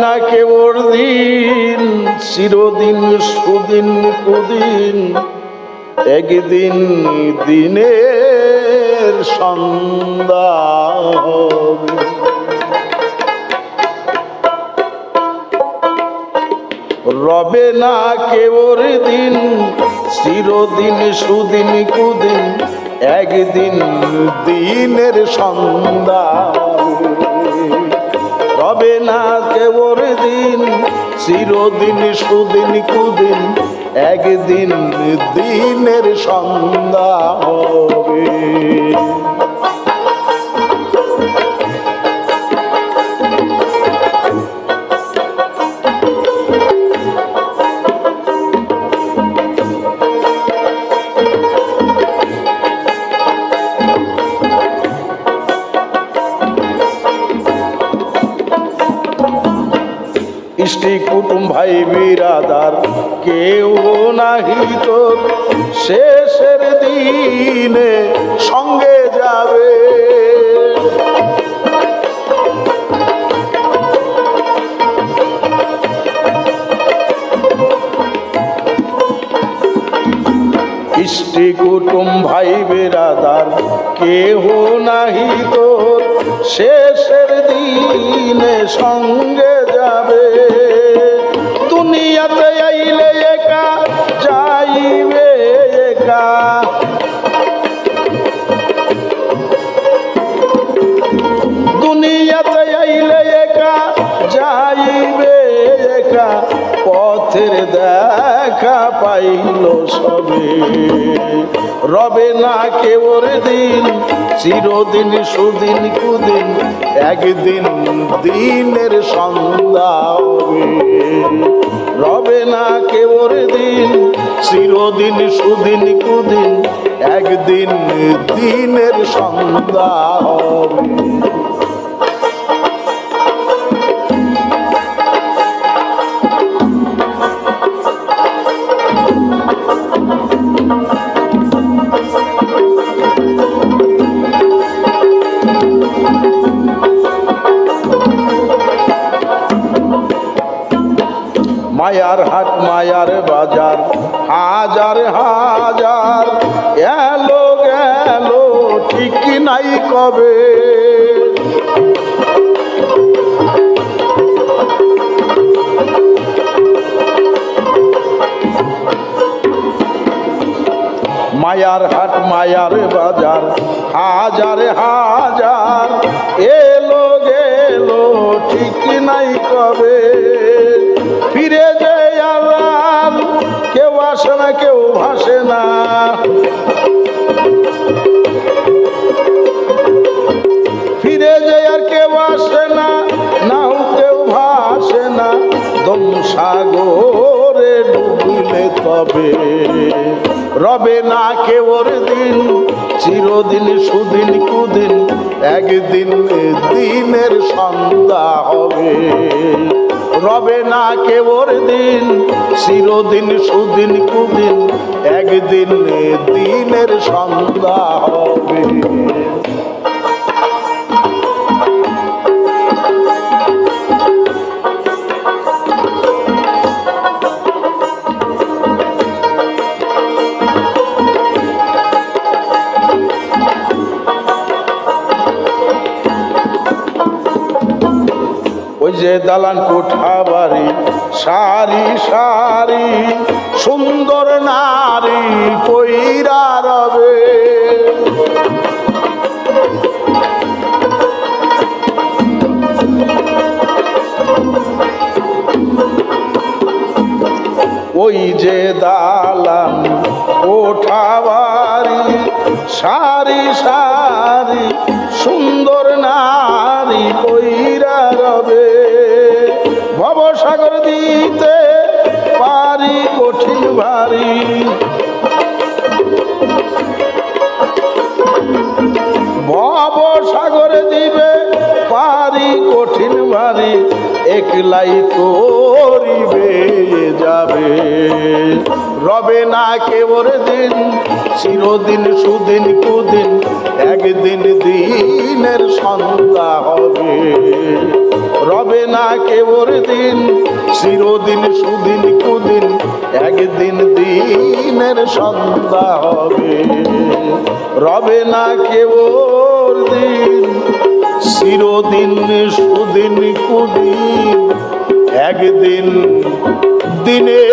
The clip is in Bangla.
না কেবল দিন, চিরদিন সুদিন কুদিন, একদিন দিনের সন্ধ্যা হবে। রবে না কেবল দিন, চিরদিন সুদিন কুদিন, একদিন দিনের সন্ধ্যা হবে না কেবল দিন, চিরদিন সুদিন কুদিন, একদিন দিনের সন্ধ্যা হবে। ইষ্টি কুটুম ভাই বিরাদার কেউ নাহি তোর, শেষের দিনে সঙ্গে যাবে। ইষ্টি কুটুম ভাই বিরাদার কেহ নাহি তোর, শেষের দিনে সঙ্গে যাবে। দুনিয়াতে আইলে একা যাইবে একা, দুনিয়াতে আইলে একা যাইবে একা, পথের দেখা পাইল সবে। রবে না কেবল দিন, চিরদিন সুদিন কুদিন, একদিন দিনের সন্ধ্যা হবে। রবে না কেবল দিন, চিরদিন সুদিন কুদিন, একদিন দিনের সন্ধ্যা হবে। মায়ার হাট মায়ার বাজার, হাজার হাজার এলো গেল ঠিক নাই কবে। মায়ার হাট মায়ার বাজার, হাজার হাজার এলো গেল ঠিক নাই কবে। ফিরে যে আর কেউ আসে না কেউ ভাসে না, ফিরে যে আর কেউ আসে না, নাও কেউ ভাসে না, দম সাগরে ডুবিলে তবে। রবে না কেবল দিন, চিরদিন সুদিন কুদিন, একদিন দিনের সন্ধ্যা হবে। রবে না কেবল দিন, চিরদিন সুদিন কুদিন, একদিন দিনের সন্ধ্যা হবে। ওই যে দালান কোঠা বাড়ি, সারি সারি সুন্দর নারী কইরা রবে। ওই যে দালান কোঠা বাড়ি, সারি সারি সুন্দর নারী কইরা রবে। ভবসাগর দিতে পারি কঠিন ভারী, ভবসাগরে দিবে পারি কঠিন ভারী, একলাই করিবে যাবে। রবে না কেবল দিন, চিরদিন সুদিন কুদিন, একদিন দিনের সন্ধ্যা হবে। রবে না কেবর দিন, চিরদিন সুদিন কুদিন, একদিন দিনের সন্ধ্যা হবে। রবে না কেবর দিন, চিরদিন সুদিন কুদিন, একদিন দিনে